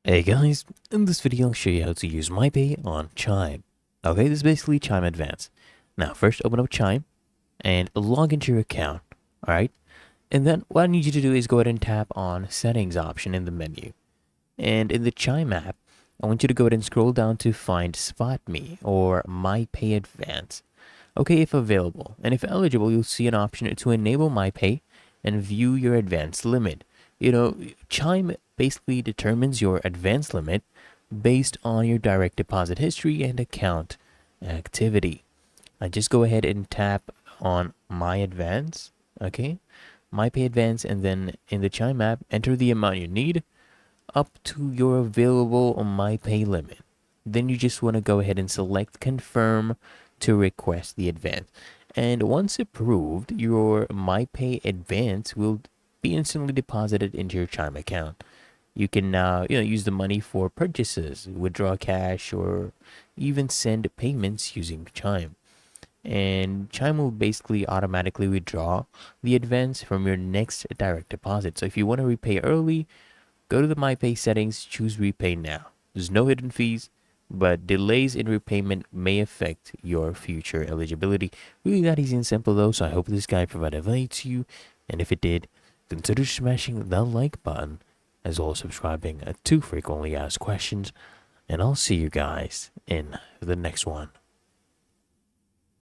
Hey guys, in this video I'll show you how to use Mypay on Chime. Okay, this is basically Chime Advance. Now first open up Chime and log into your account, alright? And then what I need you to do is go ahead and tap on Settings option in the menu. And in the Chime app, I want you to go ahead and scroll down to find Spot Me or Mypay Advance. Okay, if available. And if eligible, you'll see an option to enable Mypay and view your advance limit. Chime basically determines your advance limit based on your direct deposit history and account activity. I just go ahead and tap on My Advance, okay? Mypay Advance, and then in the Chime app, enter the amount you need up to your available Mypay limit. Then you just want to go ahead and select Confirm to request the advance. And once approved, your Mypay advance will be instantly deposited into your Chime account. You can now use the money for purchases, withdraw cash, or even send payments using Chime. And Chime will basically automatically withdraw the advance from your next direct deposit. So if you want to repay early, go to the Mypay settings, choose repay now. There's no hidden fees, but delays in repayment may affect your future eligibility. Really that easy and simple though, so I hope this guide provided value to you. And if it did, consider smashing the like button, as well as subscribing to frequently asked questions. And I'll see you guys in the next one.